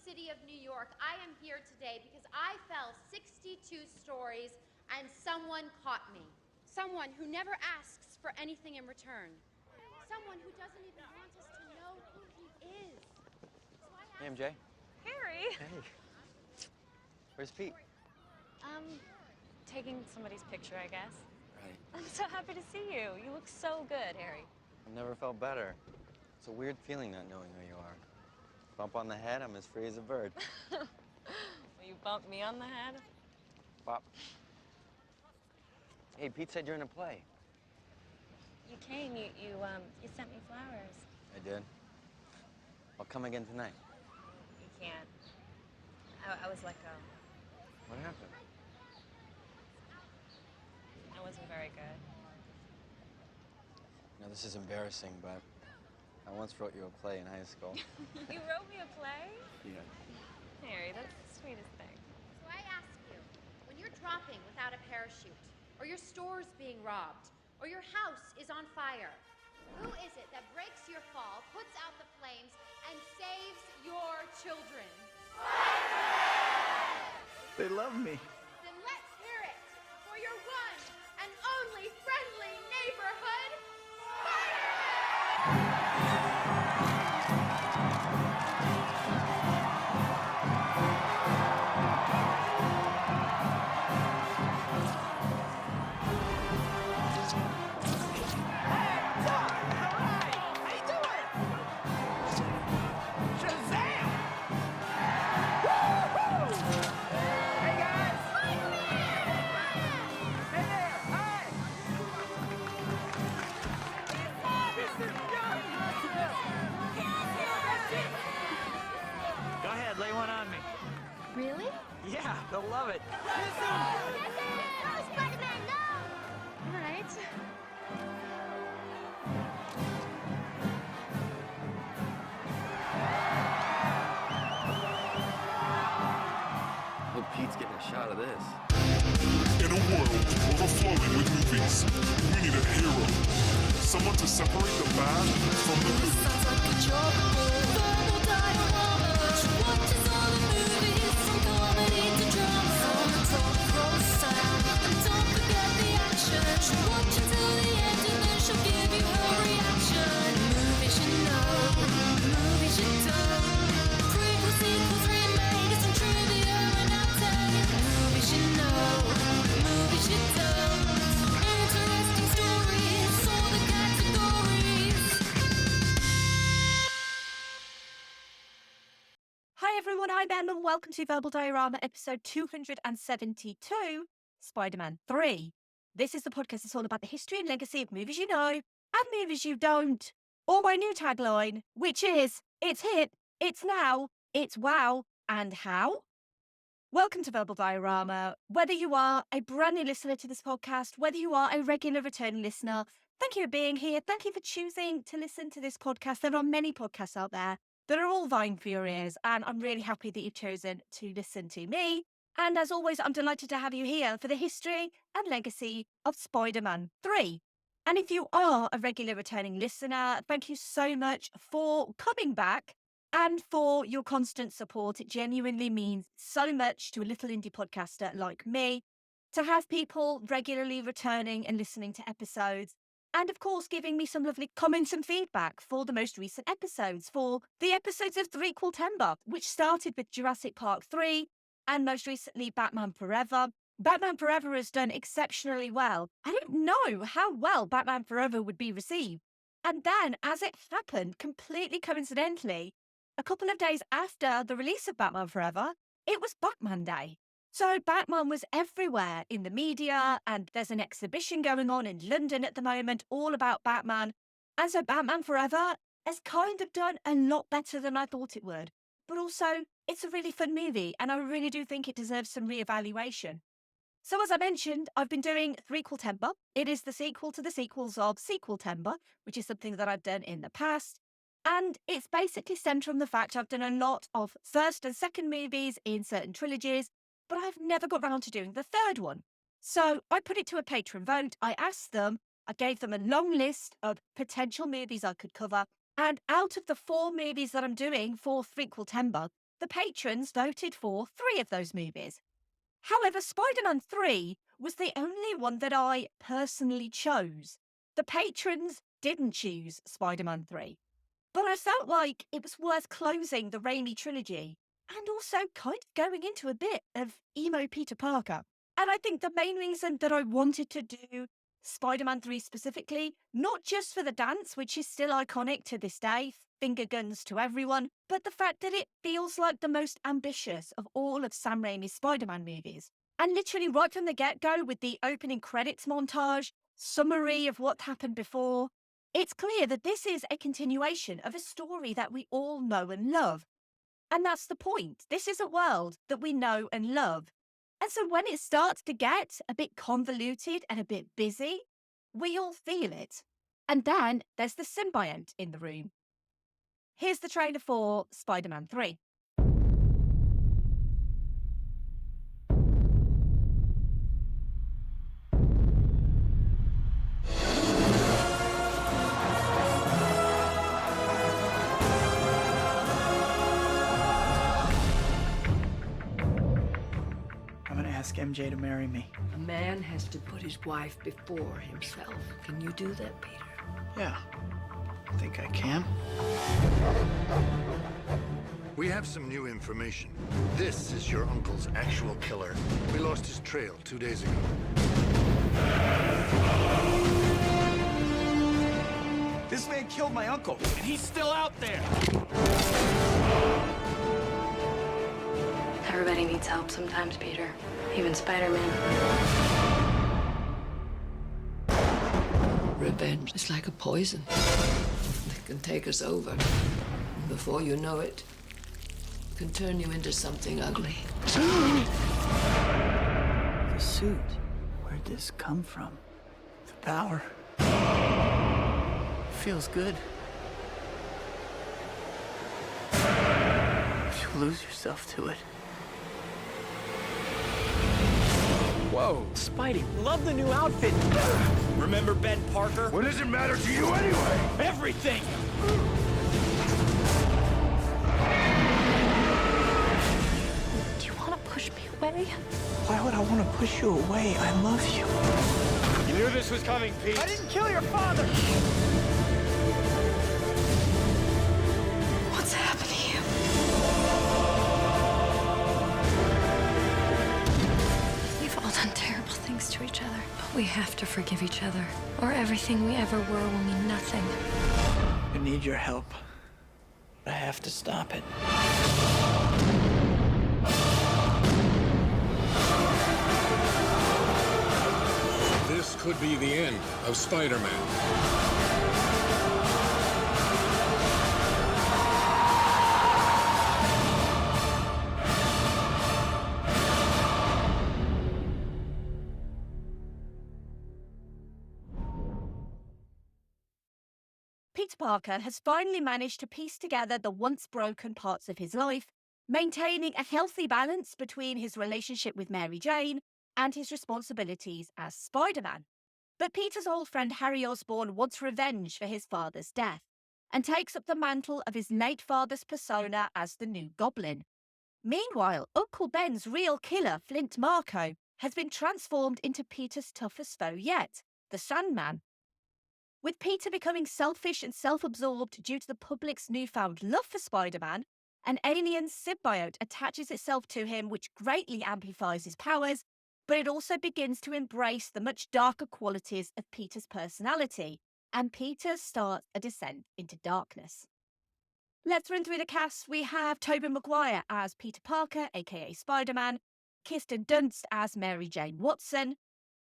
city of New York. I am here today because I fell 62 stories and someone caught me. Someone who never asks for anything in return. Someone who doesn't even want us to know who he is. So I Hey, MJ. Harry. Hey. Where's Pete? Taking somebody's picture, I guess. Right. I'm so happy to see you. You look so good, Harry. I've never felt better. It's a weird feeling not knowing who you are. Bump on the head, I'm as free as a bird. Will you bump me on the head? Bop. Hey, Pete said you're in a play. You came. You sent me flowers. I did. I'll come again tonight. You can't. I was let go. What happened? I wasn't very good. Now, this is embarrassing, but I once wrote you a play in high school. You wrote me a play? Yeah. Harry, that's the sweetest thing. So I ask you, when you're dropping without a parachute, or your store's being robbed, or your house is on fire, who is it that breaks your fall, puts out the flames, and saves your children? They love me. Then let's hear it for your one and only friendly neighborhood, Go ahead, lay one on me. Really? Yeah, they'll love it. No, Spider-Man, no! All right. Hope Pete's getting a shot of this. In a world overflowing with movies, we need a hero. Someone to separate the bad from the good. Sounds like a job. Verbal dioramas. Watches all the movies from comedy to drama. From the top roll sound. And don't forget the action. She'll watch until the end and then she'll give you her reaction. Movies you know, movies you don't. Prequel, sequels, remakes, and trivia and outtakes. Movies you know, movies you don't. Interesting stories, all the categories. Hi everyone, I'm Em and welcome to Verbal Diorama episode 272, Spider-Man 3. This is the podcast that's all about the history and legacy of movies you know and movies you don't. Or my new tagline, which is, it's hip, it's now, it's wow, and how? Welcome to Verbal Diorama. Whether you are a brand new listener to this podcast, whether you are a regular returning listener, thank you for being here. Thank you for choosing to listen to this podcast. There are many podcasts out there that are all vying for your ears, and I'm really happy that you've chosen to listen to me. And as always, I'm delighted to have you here for the history and legacy of Spider-Man 3. And if you are a regular returning listener, thank you so much for coming back and for your constant support. It genuinely means so much to a little indie podcaster like me to have people regularly returning and listening to episodes. And of course, giving me some lovely comments and feedback for the most recent episodes, for the episodes of Threequeltember, which started with Jurassic Park 3 and most recently Batman Forever. Batman Forever has done exceptionally well. I didn't know how well Batman Forever would be received. And then, as it happened, completely coincidentally, a couple of days after the release of Batman Forever, it was Batman Day. So Batman was everywhere in the media, and there's an exhibition going on in London at the moment all about Batman. And so Batman Forever has kind of done a lot better than I thought it would. But also, it's a really fun movie, and I really do think it deserves some reevaluation. So as I mentioned, I've been doing Threequeltember. It is the sequel to the sequels of Sequeltember, which is something that I've done in the past. And it's basically centered on the fact I've done a lot of first and second movies in certain trilogies, but I've never got round to doing the third one. So I put it to a patron vote. I asked them, I gave them a long list of potential movies I could cover. And out of the 4 movies that I'm doing for Threequeltember, The patrons voted for 3 of those movies. However, Spider-Man 3 was the only one that I personally chose. The patrons didn't choose Spider-Man 3. But I felt like it was worth closing the Raimi trilogy and also kind of going into a bit of emo Peter Parker. And I think the main reason that I wanted to do Spider-Man 3 specifically, not just for the dance, which is still iconic to this day, finger guns to everyone, but the fact that it feels like the most ambitious of all of Sam Raimi's Spider-Man movies. And literally right from the get-go with the opening credits montage, summary of what happened before, it's clear that this is a continuation of a story that we all know and love. And that's the point. This is a world that we know and love. And so when it starts to get a bit convoluted and a bit busy, we all feel it. And then there's the symbiote in the room. Here's the trailer for Spider-Man 3. Ask MJ to marry me. A man has to put his wife before himself. Can you do that, Peter? Yeah, I think I can. We have some new information. This is your uncle's actual killer. We lost his trail 2 days ago. This man killed my uncle, and he's still out there. Everybody needs help sometimes, Peter. Even Spider-Man. Revenge is like a poison. It can take us over. And before you know it, it can turn you into something ugly. The suit. Where'd this come from? The power. Feels good. You lose yourself to it. Whoa, Spidey, love the new outfit. Remember Ben Parker? What does it matter to you anyway? Everything! Do you want to push me away? Why would I want to push you away? I love you. You knew this was coming, Pete. I didn't kill your father! What's happening? Done terrible things to each other, but we have to forgive each other, or everything we ever were will mean nothing. I need your help. I have to stop it. This could be the end of Spider-Man. Peter Parker has finally managed to piece together the once broken parts of his life, maintaining a healthy balance between his relationship with Mary Jane and his responsibilities as Spider-Man. But Peter's old friend Harry Osborn wants revenge for his father's death and takes up the mantle of his late father's persona as the new Goblin. Meanwhile, Uncle Ben's real killer, Flint Marko, has been transformed into Peter's toughest foe yet, the Sandman. With Peter becoming selfish and self-absorbed due to the public's newfound love for Spider-Man, an alien symbiote attaches itself to him, which greatly amplifies his powers, but it also begins to embrace the much darker qualities of Peter's personality, and Peter starts a descent into darkness. Let's run through the cast. We have Tobey Maguire as Peter Parker, aka Spider-Man, Kirsten Dunst as Mary Jane Watson,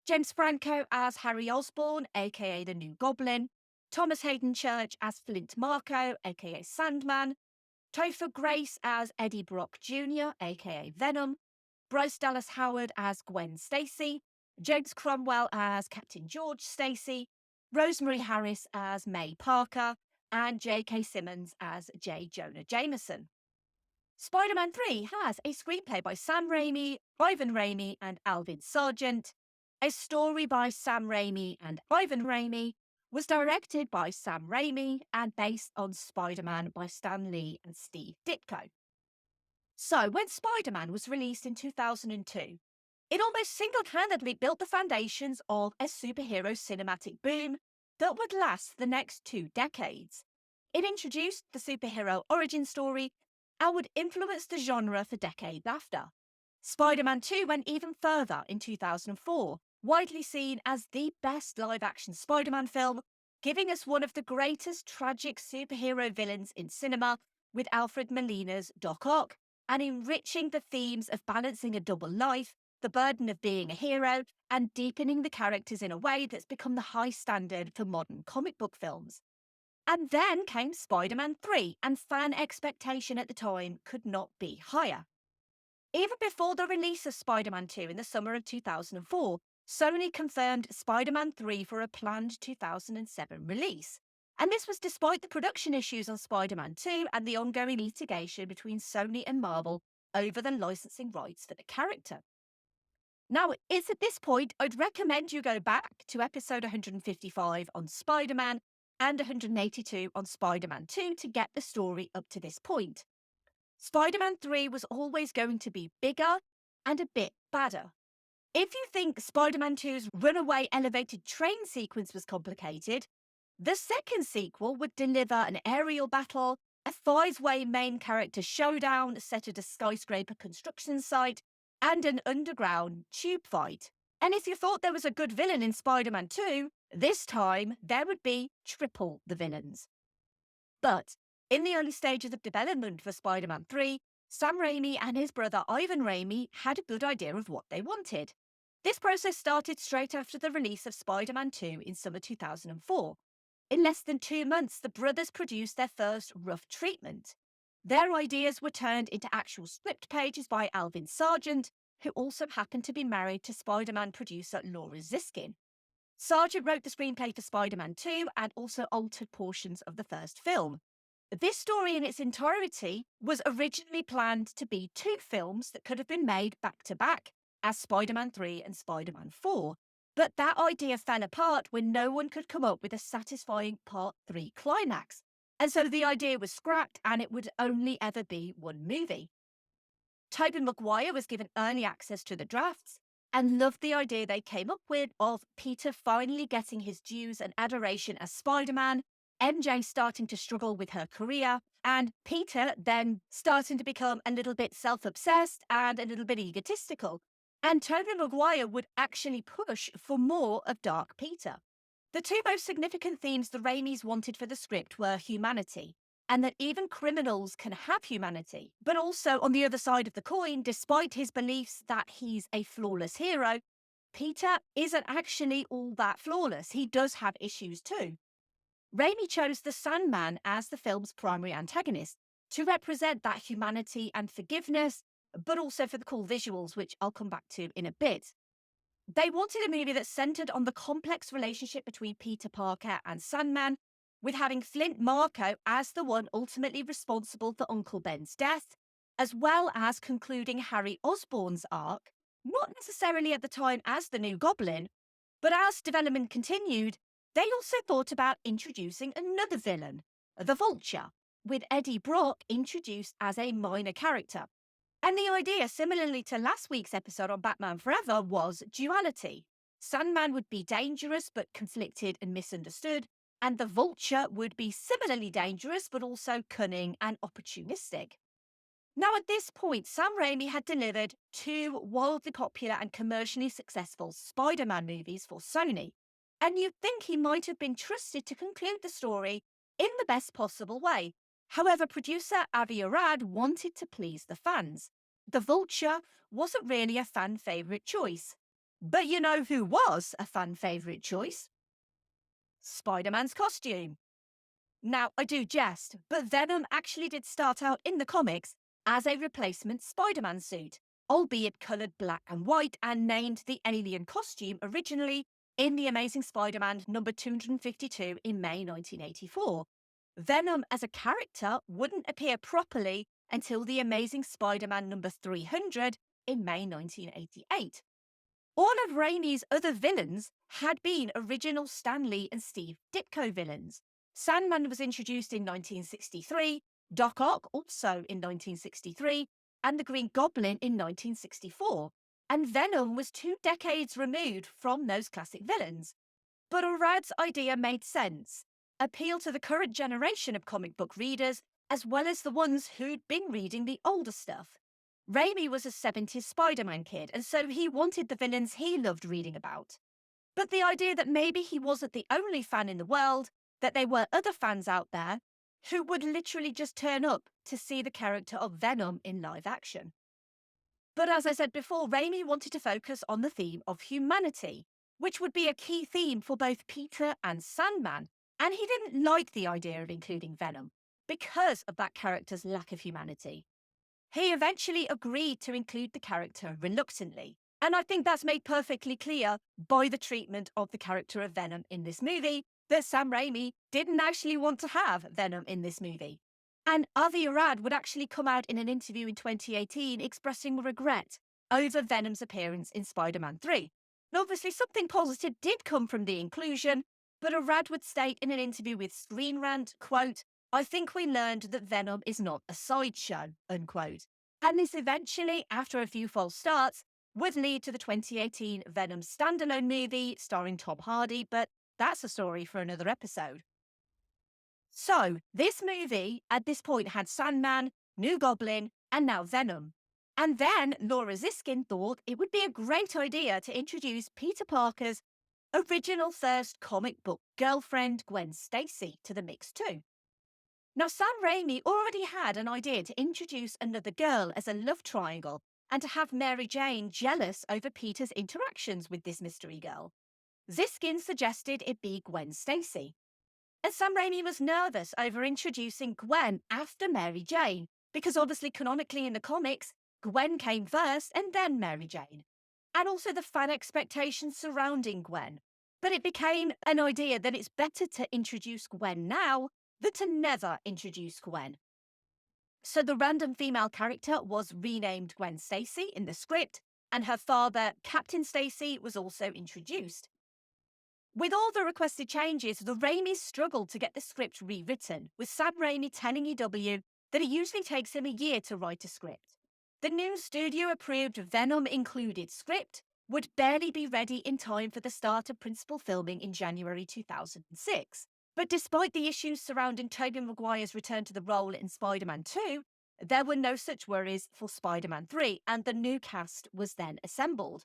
James Franco as Harry Osborn, aka the new Goblin, Thomas Hayden Church as Flint Marko, aka Sandman, Topher Grace as Eddie Brock Jr., aka Venom, Bryce Dallas Howard as Gwen Stacy, James Cromwell as Captain George Stacy, Rosemary Harris as May Parker, and J.K. Simmons as J. Jonah Jameson. Spider-Man 3 has a screenplay by Sam Raimi, Ivan Raimi, and Alvin Sargent. A story by Sam Raimi and Ivan Raimi, was directed by Sam Raimi and based on Spider-Man by Stan Lee and Steve Ditko. So, when Spider-Man was released in 2002, it almost single-handedly built the foundations of a superhero cinematic boom that would last the next 2 decades. It introduced the superhero origin story and would influence the genre for decades after. Spider-Man 2 went even further in 2004, widely seen as the best live-action Spider-Man film, giving us one of the greatest tragic superhero villains in cinema with Alfred Molina's Doc Ock, and enriching the themes of balancing a double life, the burden of being a hero, and deepening the characters in a way that's become the high standard for modern comic book films. And then came Spider-Man 3, and fan expectation at the time could not be higher. Even before the release of Spider-Man 2 in the summer of 2004, Sony confirmed Spider-Man 3 for a planned 2007 release. And this was despite the production issues on Spider-Man 2 and the ongoing litigation between Sony and Marvel over the licensing rights for the character. Now, it's at this point I'd recommend you go back to episode 155 on Spider-Man and 182 on Spider-Man 2 to get the story up to this point. Spider-Man 3 was always going to be bigger and a bit badder. If you think Spider-Man 2's runaway elevated train sequence was complicated, the second sequel would deliver an aerial battle, a 5-way main character showdown set at a skyscraper construction site, and an underground tube fight. And if you thought there was a good villain in Spider-Man 2, this time there would be triple the villains. But in the early stages of development for Spider-Man 3, Sam Raimi and his brother Ivan Raimi had a good idea of what they wanted. This process started straight after the release of Spider-Man 2 in summer 2004. In less than 2 months, the brothers produced their first rough treatment. Their ideas were turned into actual script pages by Alvin Sargent, who also happened to be married to Spider-Man producer Laura Ziskin. Sargent wrote the screenplay for Spider-Man 2 and also altered portions of the first film. This story in its entirety was originally planned to be 2 films that could have been made back-to-back as Spider-Man 3 and Spider-Man 4. But that idea fell apart when no one could come up with a satisfying Part 3 climax. And so the idea was scrapped and it would only ever be 1 movie. Tobey Maguire was given early access to the drafts and loved the idea they came up with of Peter finally getting his dues and adoration as Spider-Man, MJ starting to struggle with her career, and Peter then starting to become a little bit self-obsessed and a little bit egotistical. And Tobey Maguire would actually push for more of Dark Peter. The 2 most significant themes the Raimis wanted for the script were humanity, and that even criminals can have humanity. But also, on the other side of the coin, despite his beliefs that he's a flawless hero, Peter isn't actually all that flawless. He does have issues too. Raimi chose the Sandman as the film's primary antagonist to represent that humanity and forgiveness, but also for the cool visuals, which I'll come back to in a bit. They wanted a movie that centered on the complex relationship between Peter Parker and Sandman, with having Flint Marko as the one ultimately responsible for Uncle Ben's death, as well as concluding Harry Osborn's arc, not necessarily at the time as the new Goblin, but as development continued, they also thought about introducing another villain, the Vulture, with Eddie Brock introduced as a minor character. And the idea, similarly to last week's episode on Batman Forever, was duality. Sandman would be dangerous but conflicted and misunderstood, and the Vulture would be similarly dangerous but also cunning and opportunistic. Now, at this point, Sam Raimi had delivered 2 wildly popular and commercially successful Spider-Man movies for Sony, and you'd think he might have been trusted to conclude the story in the best possible way. However, producer Avi Arad wanted to please the fans. The Vulture wasn't really a fan favourite choice. But you know who was a fan favourite choice? Spider-Man's costume. Now, I do jest, but Venom actually did start out in the comics as a replacement Spider-Man suit, albeit coloured black and white, and named the alien costume originally in The Amazing Spider-Man number 252 in May 1984. Venom as a character wouldn't appear properly until The Amazing Spider-Man number 300 in May 1988. All of Raimi's other villains had been original Stan Lee and Steve Ditko villains. Sandman was introduced in 1963, Doc Ock also in 1963, and the Green Goblin in 1964, and Venom was 2 decades removed from those classic villains. But Arad's idea made sense, appealed to the current generation of comic book readers, as well as the ones who'd been reading the older stuff. Raimi was a 70s Spider-Man kid, and so he wanted the villains he loved reading about. But the idea that maybe he wasn't the only fan in the world, that there were other fans out there who would literally just turn up to see the character of Venom in live action. But as I said before, Raimi wanted to focus on the theme of humanity, which would be a key theme for both Peter and Sandman, and he didn't like the idea of including Venom because of that character's lack of humanity. He eventually agreed to include the character reluctantly, and I think that's made perfectly clear by the treatment of the character of Venom in this movie, that Sam Raimi didn't actually want to have Venom in this movie. And Avi Arad would actually come out in an interview in 2018 expressing regret over Venom's appearance in Spider-Man 3. And obviously something positive did come from the inclusion, but Arad would state in an interview with Screen Rant, quote, "I think we learned that Venom is not a sideshow," unquote. And this eventually, after a few false starts, would lead to the 2018 Venom standalone movie starring Tom Hardy, but that's a story for another episode. So, this movie at this point had Sandman, New Goblin, and now Venom. And then Laura Ziskin thought it would be a great idea to introduce Peter Parker's original first comic book girlfriend, Gwen Stacy, to the mix too. Now, Sam Raimi already had an idea to introduce another girl as a love triangle and to have Mary Jane jealous over Peter's interactions with this mystery girl. Ziskin suggested it be Gwen Stacy. And Sam Raimi was nervous over introducing Gwen after Mary Jane, because obviously canonically in the comics, Gwen came first and then Mary Jane. And also the fan expectations surrounding Gwen. But it became an idea that it's better to introduce Gwen now than to never introduce Gwen. So the random female character was renamed Gwen Stacy in the script, and her father, Captain Stacy, was also introduced. With all the requested changes, the Raimis struggled to get the script rewritten, with Sam Raimi telling EW that it usually takes him a year to write a script. The new studio-approved Venom-included script would barely be ready in time for the start of principal filming in January 2006. But despite the issues surrounding Tobey Maguire's return to the role in Spider-Man 2, there were no such worries for Spider-Man 3, and the new cast was then assembled.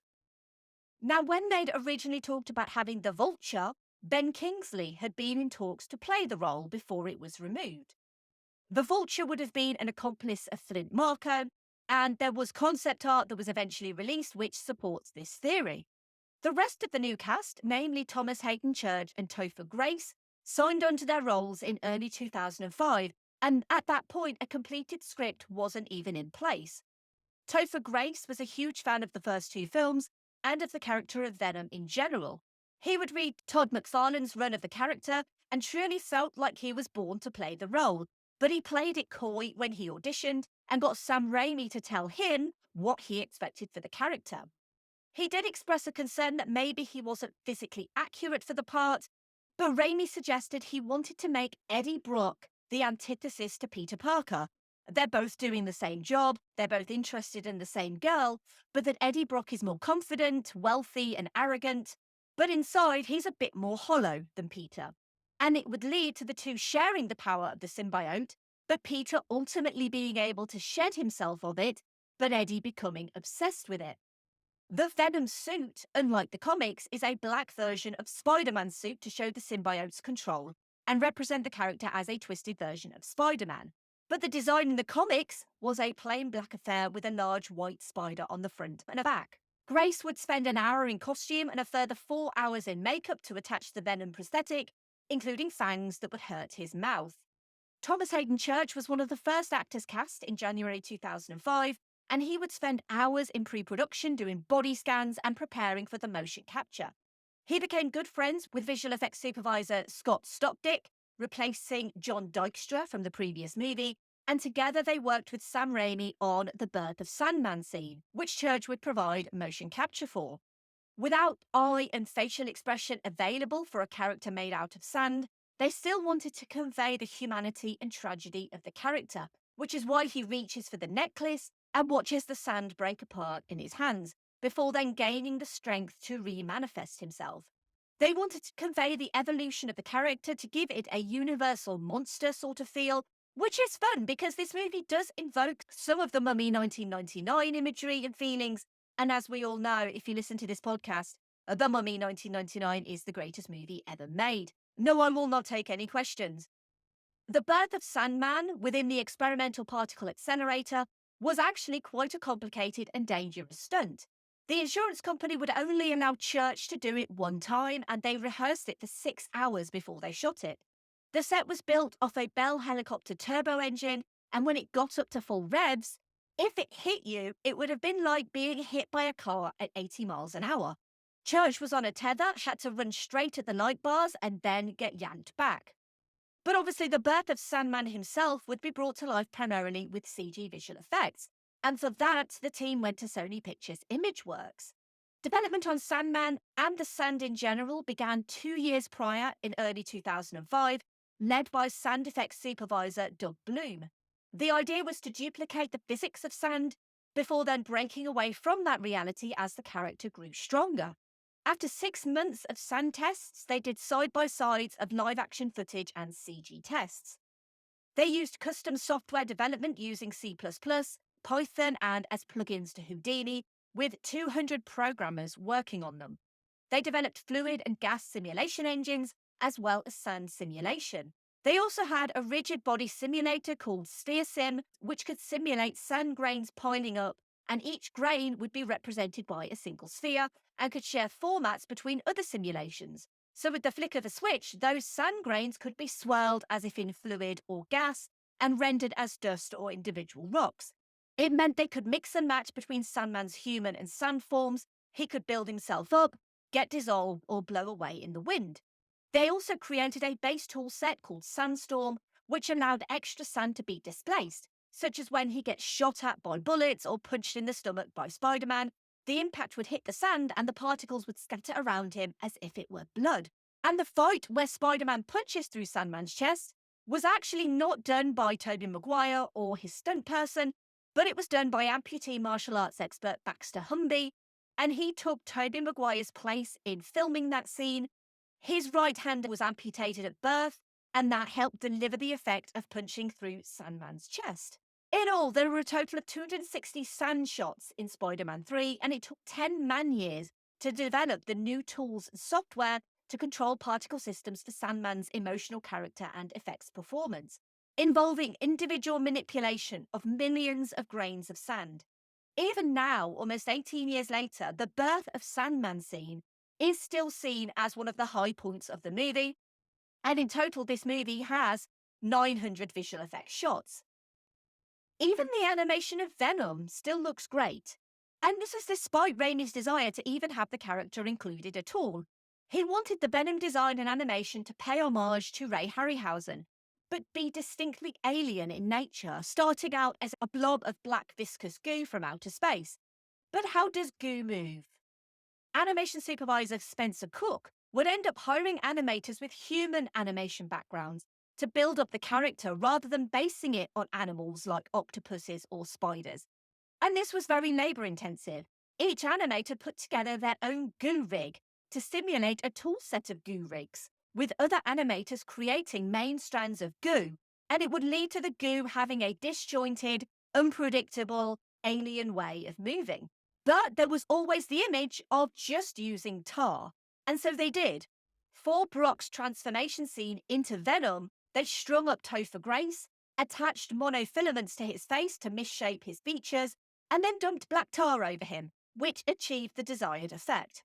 Now, when they'd originally talked about having the Vulture, Ben Kingsley had been in talks to play the role before it was removed. The Vulture would have been an accomplice of Flint Marko, and there was concept art that was eventually released which supports this theory. The rest of the new cast, namely Thomas Hayden Church and Topher Grace, signed on to their roles in early 2005, and at that point a completed script wasn't even in place. Topher Grace was a huge fan of the first two films and of the character of Venom in general. He would read Todd McFarlane's run of the character and truly felt like he was born to play the role, but he played it coy when he auditioned and got Sam Raimi to tell him what he expected for the character. He did express a concern that maybe he wasn't physically accurate for the part, but Raimi suggested he wanted to make Eddie Brock the antithesis to Peter Parker. They're both doing the same job, they're both interested in the same girl, but that Eddie Brock is more confident, wealthy, and arrogant, but inside he's a bit more hollow than Peter. And it would lead to the two sharing the power of the symbiote, but Peter ultimately being able to shed himself of it, but Eddie becoming obsessed with it. The Venom suit, unlike the comics, is a black version of Spider-Man's suit to show the symbiote's control and represent the character as a twisted version of Spider-Man. But the design in the comics was a plain black affair with a large white spider on the front and the back. Grace would spend an hour in costume and a further 4 hours in makeup to attach the Venom prosthetic, including fangs that would hurt his mouth. Thomas Hayden Church was one of the first actors cast in January 2005, and he would spend hours in pre-production doing body scans and preparing for the motion capture. He became good friends with visual effects supervisor Scott Stopdick, replacing John Dykstra from the previous movie, and together they worked with Sam Raimi on the Birth of Sandman scene, which Church would provide motion capture for. Without eye and facial expression available for a character made out of sand, they still wanted to convey the humanity and tragedy of the character, which is why he reaches for the necklace and watches the sand break apart in his hands, before then gaining the strength to re-manifest himself. They wanted to convey the evolution of the character to give it a universal monster sort of feel, which is fun because this movie does invoke some of the Mummy 1999 imagery and feelings. And as we all know, if you listen to this podcast, The Mummy 1999 is the greatest movie ever made. No one will not take any questions. The birth of Sandman within the experimental particle accelerator was actually quite a complicated and dangerous stunt. The insurance company would only allow Church to do it one time, and they rehearsed it for 6 hours before they shot it. The set was built off a Bell helicopter turbo engine, and when it got up to full revs, if it hit you, it would have been like being hit by a car at 80 miles an hour. Church was on a tether, had to run straight at the light bars, and then get yanked back. But obviously the birth of Sandman himself would be brought to life primarily with CG visual effects, and for that the team went to Sony Pictures Imageworks. Development on Sandman and the sand in general began 2 years prior in early 2005, led by sand effects supervisor Doug Bloom. The idea was to duplicate the physics of sand before then breaking away from that reality as the character grew stronger. After 6 months of sand tests, they did side-by-sides of live-action footage and CG tests. They used custom software development using C++, Python, and as plugins to Houdini, with 200 programmers working on them. They developed fluid and gas simulation engines, as well as sand simulation. They also had a rigid body simulator called SteerSim, which could simulate sand grains piling up, and each grain would be represented by a single sphere and could share formats between other simulations. So with the flick of a switch, those sand grains could be swirled as if in fluid or gas and rendered as dust or individual rocks. It meant they could mix and match between Sandman's human and sand forms. He could build himself up, get dissolved, or blow away in the wind. They also created a base tool set called Sandstorm, which allowed extra sand to be displaced, such as when he gets shot at by bullets or punched in the stomach by Spider-Man. The impact would hit the sand and the particles would scatter around him as if it were blood. And the fight where Spider-Man punches through Sandman's chest was actually not done by Tobey Maguire or his stunt person, but it was done by amputee martial arts expert Baxter Humby, and he took Tobey Maguire's place in filming that scene. His right hand was amputated at birth, and that helped deliver the effect of punching through Sandman's chest. In all, there were a total of 260 sand shots in Spider-Man 3, and it took 10 man-years to develop the new tools and software to control particle systems for Sandman's emotional character and effects performance, involving individual manipulation of millions of grains of sand. Even now, almost 18 years later, the birth of Sandman scene is still seen as one of the high points of the movie, and in total this movie has 900 visual effects shots. Even the animation of Venom still looks great, and this is despite Raimi's desire to even have the character included at all. He wanted the Venom design and animation to pay homage to Ray Harryhausen, but be distinctly alien in nature, starting out as a blob of black viscous goo from outer space. But how does goo move? Animation supervisor Spencer Cook would end up hiring animators with human animation backgrounds to build up the character rather than basing it on animals like octopuses or spiders. And this was very labour intensive. Each animator put together their own goo rig to simulate a tool set of goo rigs, with other animators creating main strands of goo, and it would lead to the goo having a disjointed, unpredictable, alien way of moving. But there was always the image of just using tar, and so they did. For Brock's transformation scene into Venom, they strung up Topher Grace, attached monofilaments to his face to misshape his features, and then dumped black tar over him, which achieved the desired effect.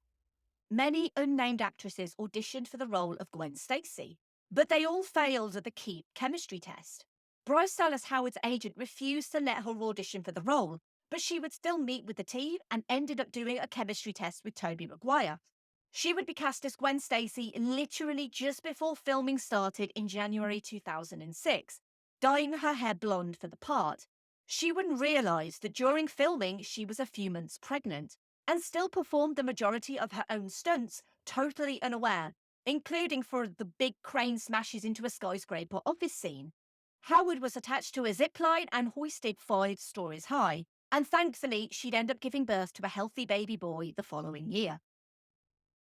Many unnamed actresses auditioned for the role of Gwen Stacy, but they all failed at the key chemistry test. Bryce Dallas Howard's agent refused to let her audition for the role, but she would still meet with the team and ended up doing a chemistry test with Tobey Maguire. She would be cast as Gwen Stacy literally just before filming started in January 2006, dyeing her hair blonde for the part. She wouldn't realise that during filming she was a few months pregnant, and still performed the majority of her own stunts totally unaware, including for the big crane smashes into a skyscraper office scene. Howard was attached to a zipline and hoisted 5 stories high. and thankfully she'd end up giving birth to a healthy baby boy the following year.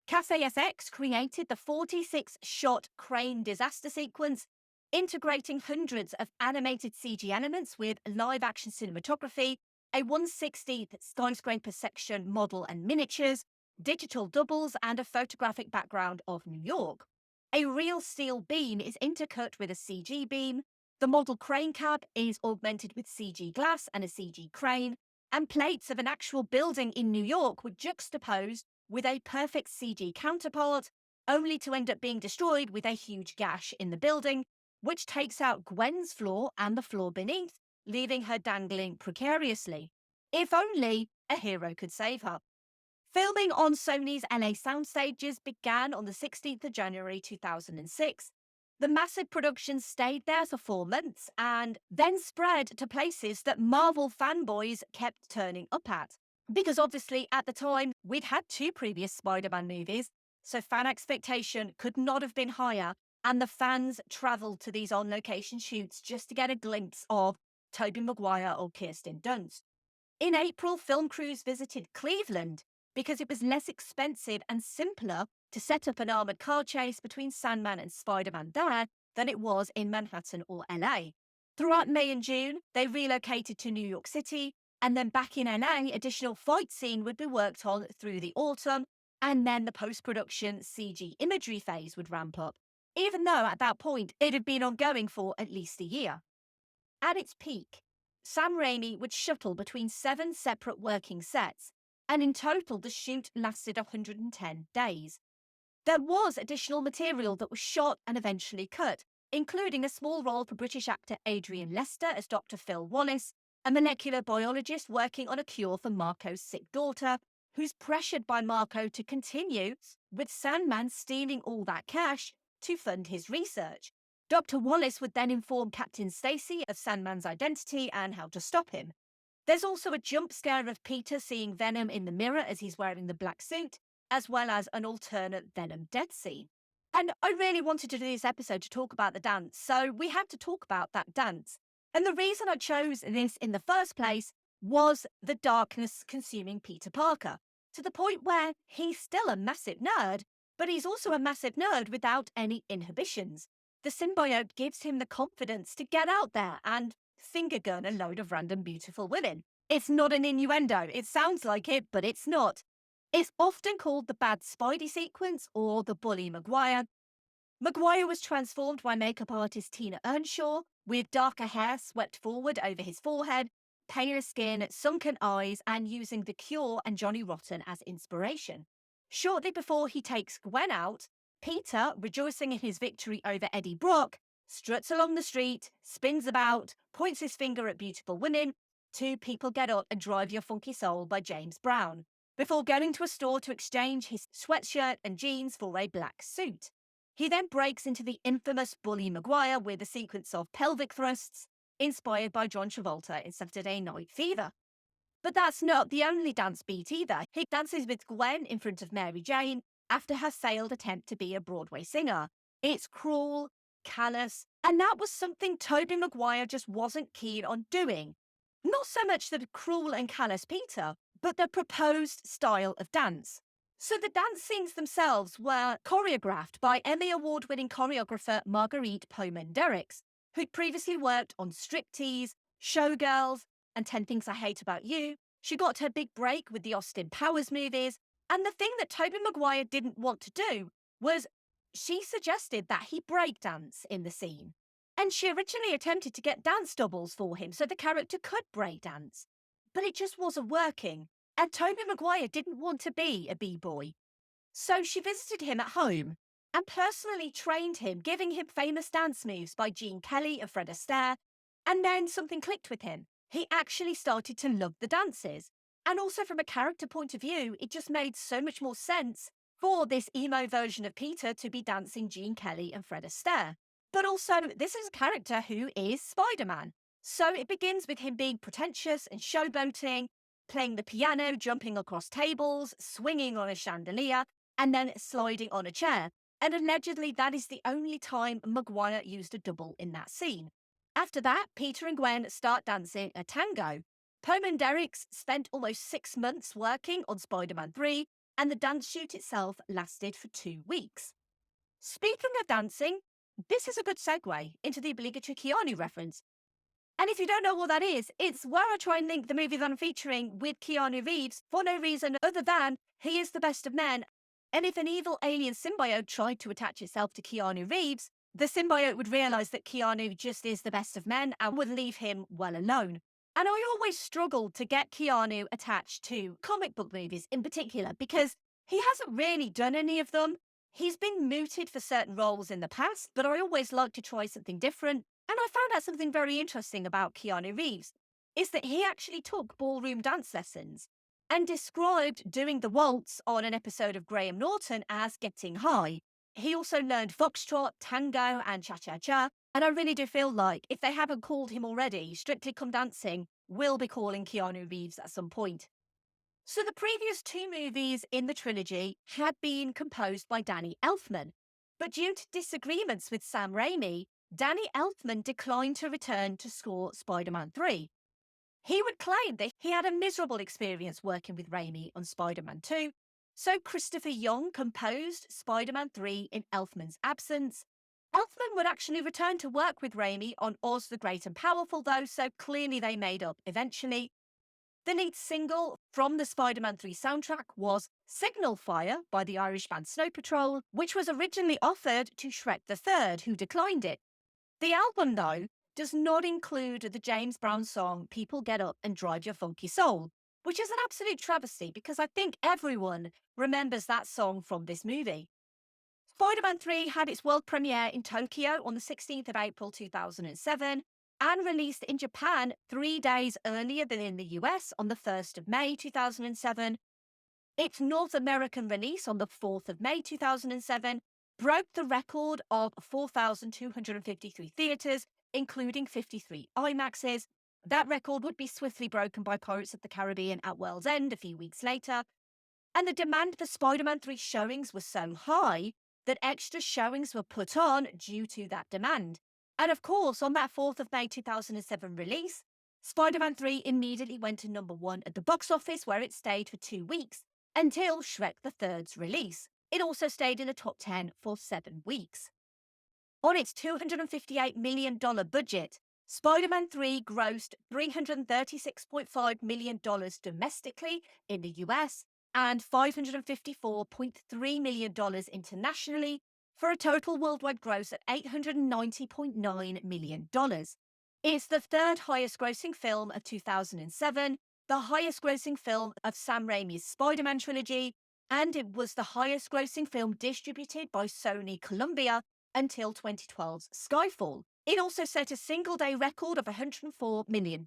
Cathay SX created the 46-shot crane disaster sequence, integrating hundreds of animated CG elements with live-action cinematography, a 1/16th skyscraper section model and miniatures, digital doubles, and a photographic background of New York. A real steel beam is intercut with a CG beam, the model crane cab is augmented with CG glass and a CG crane, and plates of an actual building in New York were juxtaposed with a perfect CG counterpart, only to end up being destroyed with a huge gash in the building, which takes out Gwen's floor and the floor beneath, leaving her dangling precariously. If only a hero could save her. Filming on Sony's LA sound stages began on the 16th of January 2006. The massive production stayed there for 4 months and then spread to places that Marvel fanboys kept turning up at. Because obviously at the time, we'd had 2 previous Spider-Man movies, so fan expectation could not have been higher, and the fans travelled to these on-location shoots just to get a glimpse of Tobey Maguire or Kirsten Dunst. In April, film crews visited Cleveland because it was less expensive and simpler to set up an armoured car chase between Sandman and Spider-Man there than it was in Manhattan or LA. Throughout May and June, they relocated to New York City, and then back in LA, additional fight scene would be worked on through the autumn, and then the post-production CG imagery phase would ramp up, even though at that point it had been ongoing for at least a year. At its peak, Sam Raimi would shuttle between 7 separate working sets, and in total the shoot lasted 110 days. There was additional material that was shot and eventually cut, including a small role for British actor Adrian Lester as Dr. Phil Wallace, a molecular biologist working on a cure for Marco's sick daughter, who's pressured by Marco to continue, with Sandman stealing all that cash to fund his research. Dr. Wallace would then inform Captain Stacy of Sandman's identity and how to stop him. There's also a jump scare of Peter seeing Venom in the mirror as he's wearing the black suit, as well as an alternate Venom death scene. And I really wanted to do this episode to talk about the dance, so we have to talk about that dance. And the reason I chose this in the first place was the darkness consuming Peter Parker, to the point where he's still a massive nerd, but he's also a massive nerd without any inhibitions. The symbiote gives him the confidence to get out there and finger gun a load of random beautiful women. It's not an innuendo. It sounds like it, but it's not. It's often called the bad Spidey sequence or the bully Maguire. Maguire was transformed by makeup artist Tina Earnshaw, with darker hair swept forward over his forehead, paler skin, sunken eyes, and using The Cure and Johnny Rotten as inspiration. Shortly before he takes Gwen out, Peter, rejoicing in his victory over Eddie Brock, struts along the street, spins about, points his finger at beautiful women, to People Get Up and Drive Your Funky Soul by James Brown, before going to a store to exchange his sweatshirt and jeans for a black suit. He then breaks into the infamous Bully Maguire with a sequence of pelvic thrusts, inspired by John Travolta in Saturday Night Fever. But that's not the only dance beat either. He dances with Gwen in front of Mary Jane after her failed attempt to be a Broadway singer. It's cruel, callous, and that was something Tobey Maguire just wasn't keen on doing. Not so much the cruel and callous Peter, but the proposed style of dance. So the dance scenes themselves were choreographed by Emmy Award-winning choreographer Marguerite Poman-Derricks, who'd previously worked on Striptease, Showgirls, and 10 Things I Hate About You. She got her big break with the Austin Powers movies, and the thing that Tobey Maguire didn't want to do was she suggested that he breakdance in the scene. And she originally attempted to get dance doubles for him so the character could breakdance. But it just wasn't working, and Tobey Maguire didn't want to be a b-boy. So she visited him at home and personally trained him, giving him famous dance moves by Gene Kelly and Fred Astaire, and then something clicked with him. He actually started to love the dances. And also from a character point of view, it just made so much more sense for this emo version of Peter to be dancing Gene Kelly and Fred Astaire. But also, this is a character who is Spider-Man. So it begins with him being pretentious and showboating, playing the piano, jumping across tables, swinging on a chandelier, and then sliding on a chair. And allegedly, that is the only time Maguire used a double in that scene. After that, Peter and Gwen start dancing a tango. Poe and Derricks spent almost 6 months working on Spider-Man 3, and the dance shoot itself lasted for 2 weeks. Speaking of dancing, this is a good segue into the obligatory Keanu reference. And if you don't know what that is, it's where I try and link the movie that I'm featuring with Keanu Reeves for no reason other than he is the best of men. And if an evil alien symbiote tried to attach itself to Keanu Reeves, the symbiote would realise that Keanu just is the best of men and would leave him well alone. And I always struggled to get Keanu attached to comic book movies in particular because he hasn't really done any of them. He's been mooted for certain roles in the past, but I always like to try something different. And I found out something very interesting about Keanu Reeves, is that he actually took ballroom dance lessons and described doing the waltz on an episode of Graham Norton as getting high. He also learned foxtrot, tango, and cha-cha-cha, and I really do feel like if they haven't called him already, Strictly Come Dancing will be calling Keanu Reeves at some point. So the previous 2 movies in the trilogy had been composed by Danny Elfman, but due to disagreements with Sam Raimi, Danny Elfman declined to return to score Spider-Man 3. He would claim that he had a miserable experience working with Raimi on Spider-Man 2, so Christopher Young composed Spider-Man 3 in Elfman's absence. Elfman would actually return to work with Raimi on Oz the Great and Powerful though, so clearly they made up eventually. The lead single from the Spider-Man 3 soundtrack was Signal Fire by the Irish band Snow Patrol, which was originally offered to Shrek III, who declined it. The album, though, does not include the James Brown song People Get Up and Drive Your Funky Soul, which is an absolute travesty because I think everyone remembers that song from this movie. Spider-Man 3 had its world premiere in Tokyo on the 16th of April 2007 and released in Japan 3 days earlier than in the US on the 1st of May 2007. Its North American release on the 4th of May 2007 broke the record of 4,253 theatres, including 53 IMAXs. That record would be swiftly broken by Pirates of the Caribbean at World's End a few weeks later. And the demand for Spider-Man 3 showings was so high that extra showings were put on due to that demand. And of course, on that 4th of May 2007 release, Spider-Man 3 immediately went to number 1 at the box office, where it stayed for 2 weeks until Shrek III's release. It also stayed in the top 10 for 7 weeks. On its $258 million budget, Spider-Man 3 grossed $336.5 million domestically in the US and $554.3 million internationally, for a total worldwide gross at $890.9 million. It's the 3rd highest grossing film of 2007, the highest grossing film of Sam Raimi's Spider-Man trilogy, and it was the highest grossing film distributed by Sony Columbia until 2012's Skyfall. It also set a single-day record of $104 million,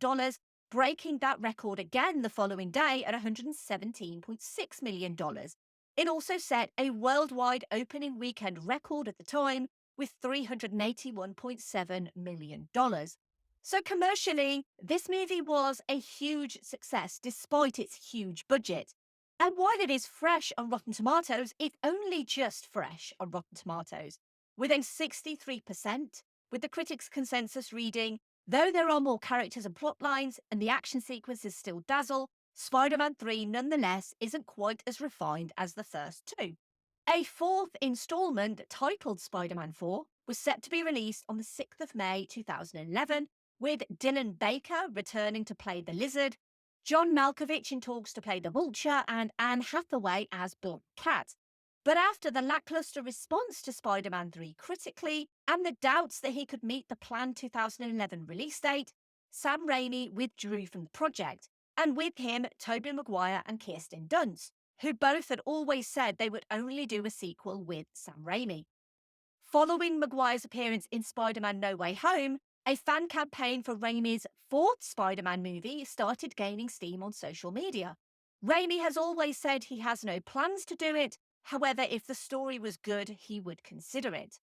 breaking that record again the following day at $117.6 million. It also set a worldwide opening weekend record at the time with $381.7 million. So commercially, this movie was a huge success despite its huge budget. And while it is fresh on Rotten Tomatoes, it's only just fresh on Rotten Tomatoes, with a 63%, with the critics' consensus reading, though there are more characters and plot lines and the action sequences still dazzle, Spider-Man 3 nonetheless isn't quite as refined as the first 2. A 4th instalment titled Spider-Man 4 was set to be released on the 6th of May 2011, with Dylan Baker returning to play the Lizard, John Malkovich in talks to play the Vulture, and Anne Hathaway as Black Cat. But after the lackluster response to Spider-Man 3 critically, and the doubts that he could meet the planned 2011 release date, Sam Raimi withdrew from the project, and with him, Tobey Maguire and Kirsten Dunst, who both had always said they would only do a sequel with Sam Raimi. Following Maguire's appearance in Spider-Man No Way Home, a fan campaign for Raimi's 4th Spider-Man movie started gaining steam on social media. Raimi has always said he has no plans to do it. However, if the story was good, he would consider it.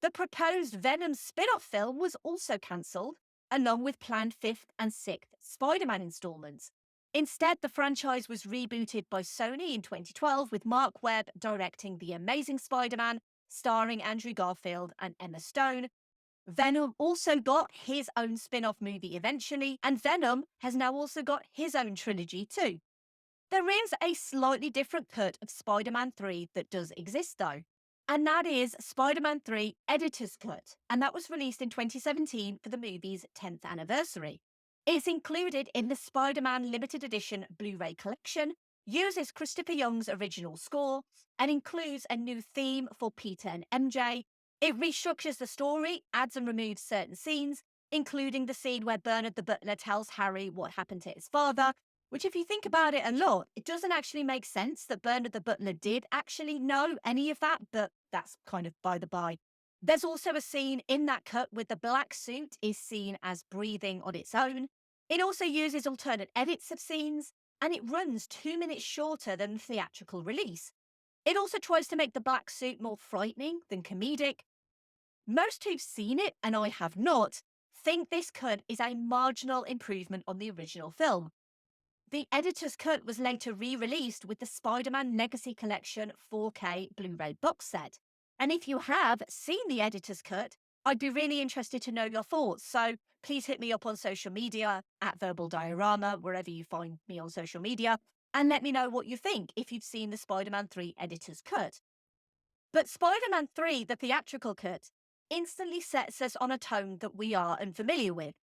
The proposed Venom spin-off film was also cancelled, along with planned 5th and 6th Spider-Man installments. Instead, the franchise was rebooted by Sony in 2012, with Mark Webb directing The Amazing Spider-Man, starring Andrew Garfield and Emma Stone. Venom also got his own spin-off movie eventually, and Venom has now also got his own trilogy too. There is a slightly different cut of Spider-Man 3 that does exist though, and that is Spider-Man 3 Editor's Cut, and that was released in 2017 for the movie's 10th anniversary. It's included in the Spider-Man Limited Edition Blu-ray collection, uses Christopher Young's original score, and includes a new theme for Peter and MJ. It restructures the story, adds and removes certain scenes, including the scene where Bernard the Butler tells Harry what happened to his father, which if you think about it a lot, it doesn't actually make sense that Bernard the Butler did actually know any of that, but that's kind of by the by. There's also a scene in that cut where the black suit is seen as breathing on its own. It also uses alternate edits of scenes, and it runs 2 minutes shorter than the theatrical release. It also tries to make the black suit more frightening than comedic. Most who've seen it, and I have not, think this cut is a marginal improvement on the original film. The editor's cut was later re-released with the Spider-Man Legacy Collection 4K Blu-ray box set. And if you have seen the editor's cut, I'd be really interested to know your thoughts. So please hit me up on social media at Verbal Diorama, wherever you find me on social media, and let me know what you think if you've seen the Spider-Man 3 editor's cut. But Spider-Man 3, the theatrical cut, instantly sets us on a tone that we are unfamiliar with.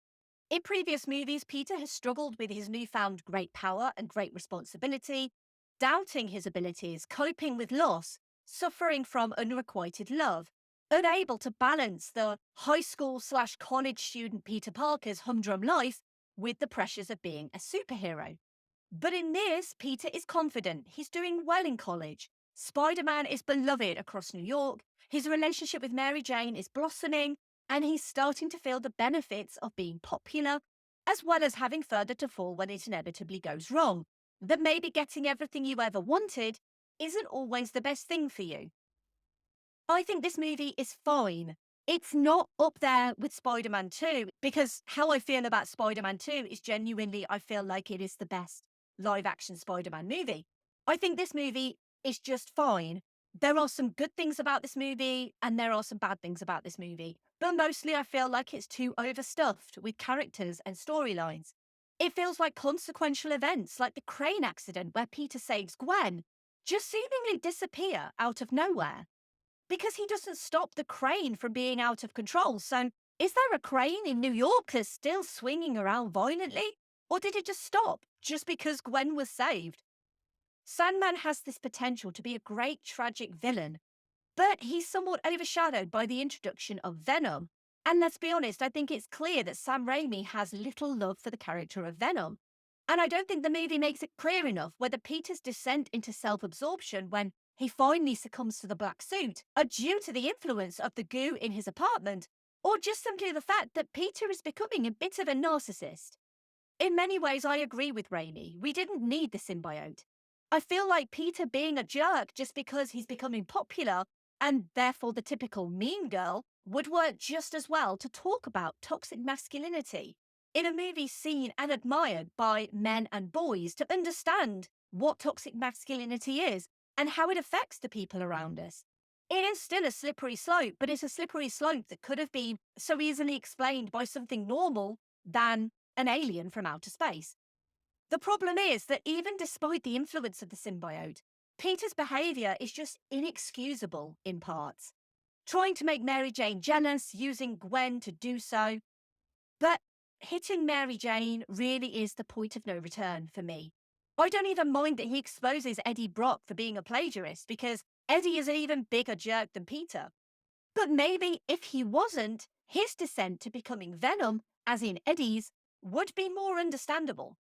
In previous movies, Peter has struggled with his newfound great power and great responsibility, doubting his abilities, coping with loss, suffering from unrequited love, unable to balance the high school/college student Peter Parker's humdrum life with the pressures of being a superhero. But in this, Peter is confident. He's doing well in college. Spider-Man is beloved across New York. His relationship with Mary Jane is blossoming, and he's starting to feel the benefits of being popular, as well as having further to fall when it inevitably goes wrong. That maybe getting everything you ever wanted isn't always the best thing for you. I think this movie is fine. It's not up there with Spider-Man 2, because how I feel about Spider-Man 2 is genuinely I feel like it is the best live-action Spider-Man movie. I think this movie is just fine. There are some good things about this movie, and there are some bad things about this movie. But mostly I feel like it's too overstuffed with characters and storylines. It feels like consequential events like the crane accident where Peter saves Gwen just seemingly disappear out of nowhere. Because he doesn't stop the crane from being out of control. So is there a crane in New York that's still swinging around violently? Or did it just stop just because Gwen was saved? Sandman has this potential to be a great tragic villain, but he's somewhat overshadowed by the introduction of Venom. And let's be honest, I think it's clear that Sam Raimi has little love for the character of Venom. And I don't think the movie makes it clear enough whether Peter's descent into self-absorption when he finally succumbs to the black suit are due to the influence of the goo in his apartment, or just simply the fact that Peter is becoming a bit of a narcissist. In many ways, I agree with Raimi. We didn't need the symbiote. I feel like Peter being a jerk just because he's becoming popular, and therefore the typical mean girl, would work just as well to talk about toxic masculinity in a movie seen and admired by men and boys to understand what toxic masculinity is and how it affects the people around us. It is still a slippery slope, but it's a slippery slope that could have been so easily explained by something normal than an alien from outer space. The problem is that even despite the influence of the symbiote, Peter's behaviour is just inexcusable in parts. Trying to make Mary Jane jealous, using Gwen to do so. But hitting Mary Jane really is the point of no return for me. I don't even mind that he exposes Eddie Brock for being a plagiarist, because Eddie is an even bigger jerk than Peter. But maybe if he wasn't, his descent to becoming Venom, as in Eddie's, would be more understandable.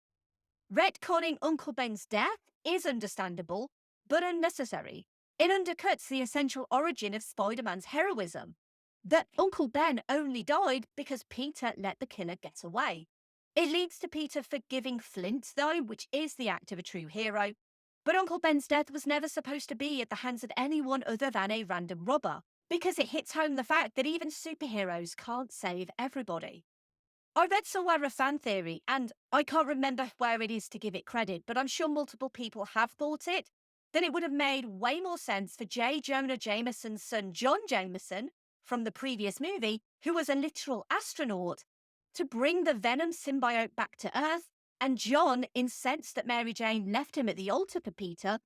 Retconning Uncle Ben's death is understandable, but unnecessary. It undercuts the essential origin of Spider-Man's heroism, that Uncle Ben only died because Peter let the killer get away. It leads to Peter forgiving Flint, though, which is the act of a true hero. But Uncle Ben's death was never supposed to be at the hands of anyone other than a random robber, because it hits home the fact that even superheroes can't save everybody. I read somewhere a fan theory, and I can't remember where it is to give it credit, but I'm sure multiple people have thought it, that it would have made way more sense for J. Jonah Jameson's son John Jameson from the previous movie, who was a literal astronaut, to bring the Venom symbiote back to Earth, and John, incensed that Mary Jane left him at the altar for Peter,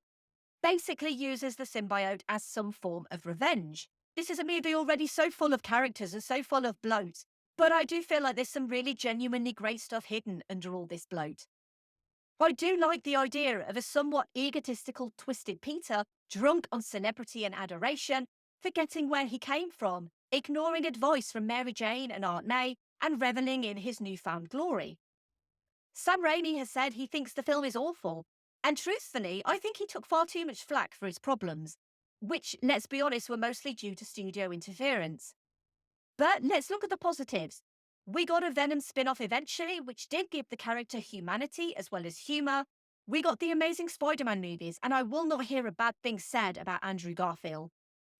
basically uses the symbiote as some form of revenge. This is a movie already so full of characters and so full of bloat, but I do feel like there's some really genuinely great stuff hidden under all this bloat. I do like the idea of a somewhat egotistical, twisted Peter, drunk on celebrity and adoration, forgetting where he came from, ignoring advice from Mary Jane and Aunt May, and reveling in his newfound glory. Sam Raimi has said he thinks the film is awful, and truthfully, I think he took far too much flack for his problems, which, let's be honest, were mostly due to studio interference. But let's look at the positives. We got a Venom spin-off eventually, which did give the character humanity as well as humour. We got the Amazing Spider-Man movies, and I will not hear a bad thing said about Andrew Garfield.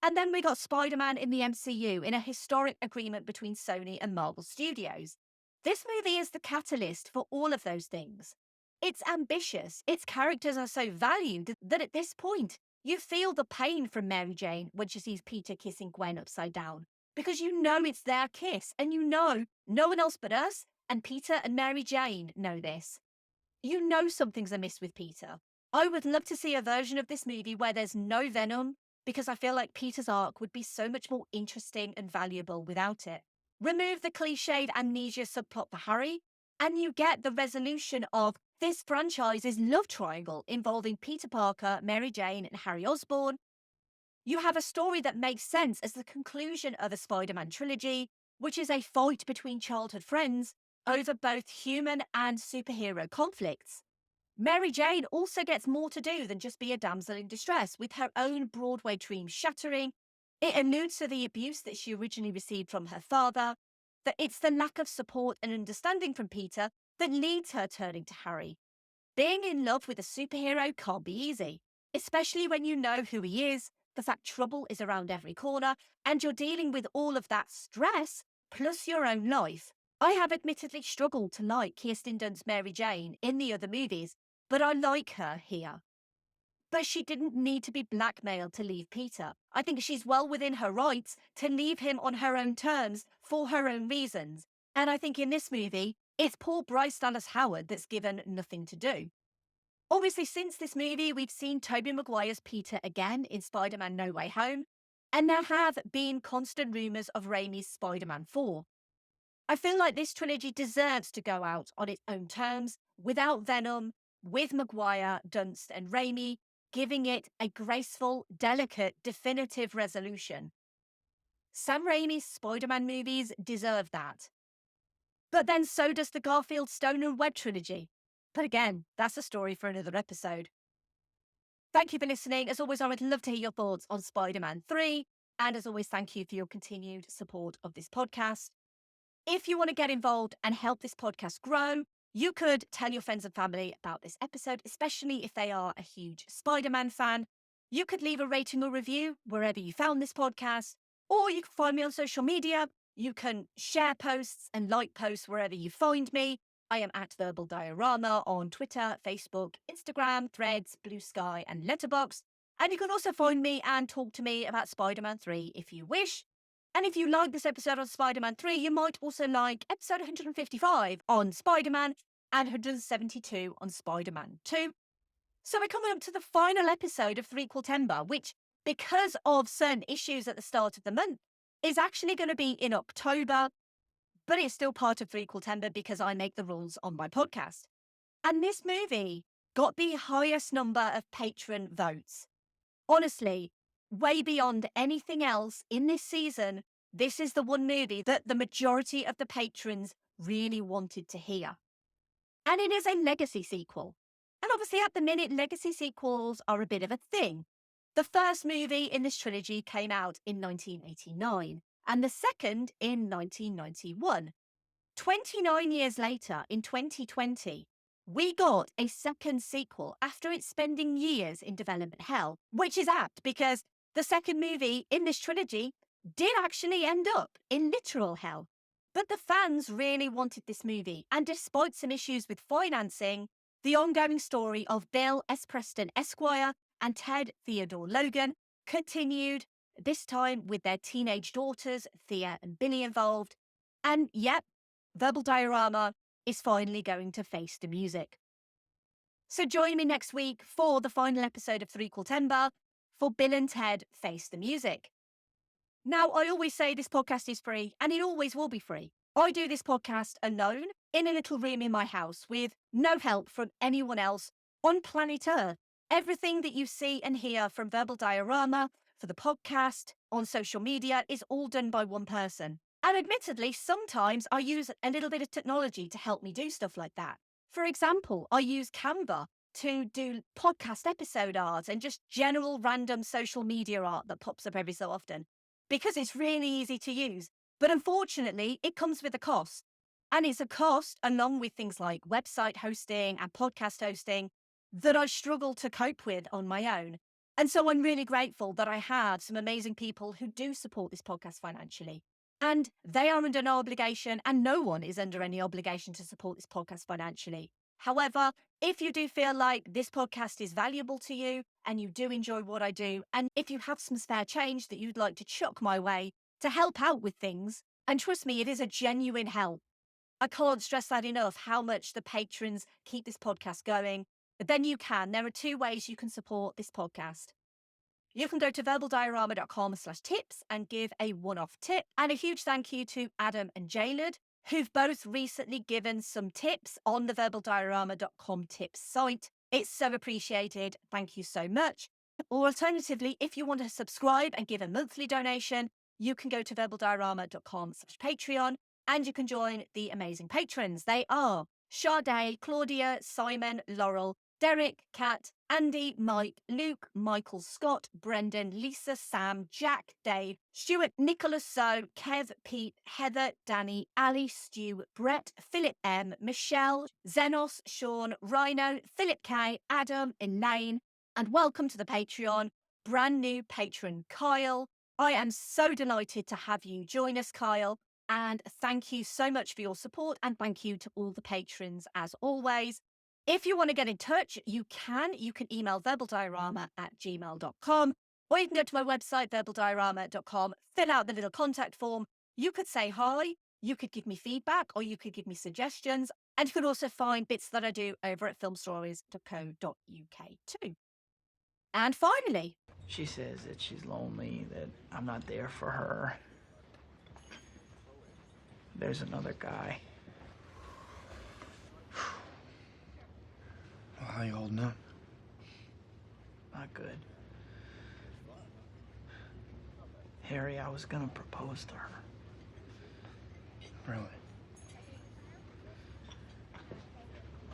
And then we got Spider-Man in the MCU in a historic agreement between Sony and Marvel Studios. This movie is the catalyst for all of those things. It's ambitious, its characters are so valued that at this point, you feel the pain from Mary Jane when she sees Peter kissing Gwen upside down. Because you know it's their kiss, and you know no one else but us and Peter and Mary Jane know this. You know something's amiss with Peter. I would love to see a version of this movie where there's no Venom, because I feel like Peter's arc would be so much more interesting and valuable without it. Remove the cliched amnesia subplot for Harry, and you get the resolution of this franchise's love triangle involving Peter Parker, Mary Jane, and Harry Osborn. You have a story that makes sense as the conclusion of a Spider-Man trilogy, which is a fight between childhood friends over both human and superhero conflicts. Mary Jane also gets more to do than just be a damsel in distress, with her own Broadway dream shattering. It alludes to the abuse that she originally received from her father, that it's the lack of support and understanding from Peter that leads her turning to Harry. Being in love with a superhero can't be easy, especially when you know who he is, the fact trouble is around every corner, and you're dealing with all of that stress, plus your own life. I have admittedly struggled to like Kirsten Dunst's Mary Jane in the other movies, but I like her here. But she didn't need to be blackmailed to leave Peter. I think she's well within her rights to leave him on her own terms for her own reasons. And I think in this movie, it's poor Bryce Dallas Howard that's given nothing to do. Obviously, since this movie, we've seen Tobey Maguire's Peter again in Spider-Man No Way Home, and there have been constant rumours of Raimi's Spider-Man 4. I feel like this trilogy deserves to go out on its own terms, without Venom, with Maguire, Dunst and Raimi, giving it a graceful, delicate, definitive resolution. Sam Raimi's Spider-Man movies deserve that. But then so does the Garfield, Stone and Webb trilogy. But again, that's a story for another episode. Thank you for listening. As always, I would love to hear your thoughts on Spider-Man 3. And as always, thank you for your continued support of this podcast. If you want to get involved and help this podcast grow, you could tell your friends and family about this episode, especially if they are a huge Spider-Man fan. You could leave a rating or review wherever you found this podcast, or you can find me on social media. You can share posts and like posts wherever you find me. I am at Verbal Diorama on Twitter, Facebook, Instagram, Threads, Blue Sky, and Letterboxd. And you can also find me and talk to me about Spider-Man 3 if you wish. And if you like this episode on Spider-Man 3, you might also like episode 155 on Spider-Man and 172 on Spider-Man 2. So we're coming up to the final episode of 3/4, which, because of certain issues at the start of the month, is actually going to be in October. But it's still part of 3/4 because I make the rules on my podcast. And this movie got the highest number of patron votes. Honestly, way beyond anything else in this season, this is the one movie that the majority of the patrons really wanted to hear. And it is a legacy sequel. And obviously at the minute, legacy sequels are a bit of a thing. The first movie in this trilogy came out in 1989. And the second in 1991. 29 years later, in 2020, we got a second sequel after it's spending years in development hell, which is apt because the second movie in this trilogy did actually end up in literal hell. But the fans really wanted this movie, and despite some issues with financing, the ongoing story of Bill S. Preston Esquire and Ted Theodore Logan continued this time with their teenage daughters, Thea and Billy, involved. And yep, Verbal Diorama is finally going to face the music. So join me next week for the final episode of 3 Timber for Bill and Ted Face the Music. Now, I always say this podcast is free, and it always will be free. I do this podcast alone in a little room in my house with no help from anyone else on planet Earth. Everything that you see and hear from Verbal Diorama, for the podcast, on social media, is all done by one person. And admittedly, sometimes I use a little bit of technology to help me do stuff like that. For example, I use Canva to do podcast episode art and just general random social media art that pops up every so often, because it's really easy to use. But unfortunately, it comes with a cost. And it's a cost, along with things like website hosting and podcast hosting, that I struggle to cope with on my own. And so I'm really grateful that I had some amazing people who do support this podcast financially. And they are under no obligation, and no one is under any obligation to support this podcast financially. However, if you do feel like this podcast is valuable to you and you do enjoy what I do, and if you have some spare change that you'd like to chuck my way to help out with things, and trust me, it is a genuine help. I can't stress that enough, how much the patrons keep this podcast going. But then you can. There are 2 ways you can support this podcast. You can go to verbaldiorama.com/tips and give a one-off tip. And a huge thank you to Adam and Jaled, who've both recently given some tips on the verbaldiorama.com tips site. It's so appreciated. Thank you so much. Or alternatively, if you want to subscribe and give a monthly donation, you can go to verbaldiorama.com/Patreon and you can join the amazing patrons. They are Sade, Claudia, Simon, Laurel, Derek, Kat, Andy, Mike, Luke, Michael, Scott, Brendan, Lisa, Sam, Jack, Dave, Stuart, Nicholas, So, Kev, Pete, Heather, Danny, Ali, Stu, Brett, Philip M, Michelle, Zenos, Sean, Rhino, Philip K, Adam, Elaine, and welcome to the Patreon, brand new patron Kyle. I am so delighted to have you join us, Kyle, and thank you so much for your support, and thank you to all the patrons as always. If you want to get in touch, you can email verbaldiorama@gmail.com, or you can go to my website, verbaldiorama.com, fill out the little contact form. You could say hi, you could give me feedback, or you could give me suggestions, and you could also find bits that I do over at filmstories.co.uk too. And finally, she says that she's lonely, that I'm not there for her. There's another guy. Well, how you holding up? Not good. Harry, I was gonna propose to her. Really?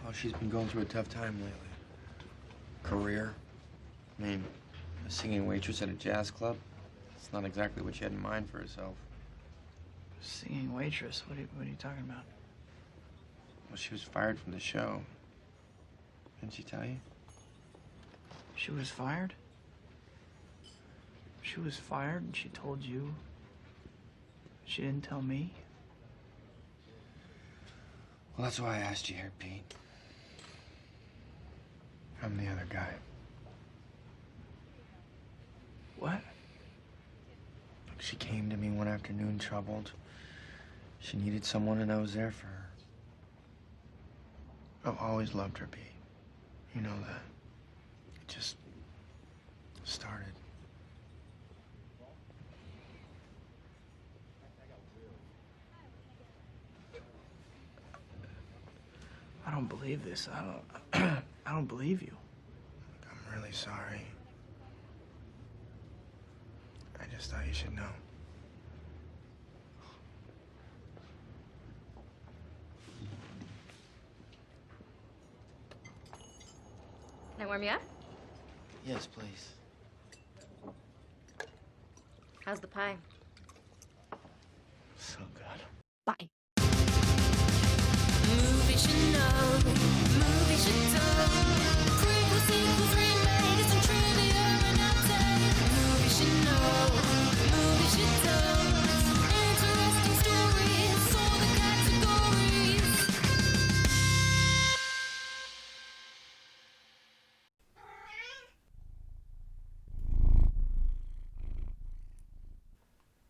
Oh, she's been going through a tough time lately. Career. I mean, a singing waitress at a jazz club. It's not exactly what she had in mind for herself. Singing waitress? What are you talking about? Well, she was fired from the show. Didn't she tell you? She was fired? She was fired and she told you? She didn't tell me? Well, that's why I asked you here, Pete. I'm the other guy. What? She came to me one afternoon troubled. She needed someone and I was there for her. I've always loved her, Pete. You know that. It just started. I don't believe this. I don't believe you. I'm really sorry. I just thought you should know. Can I warm you up? Yes, please. How's the pie? So good. Bye. Movies you know, movies you don't.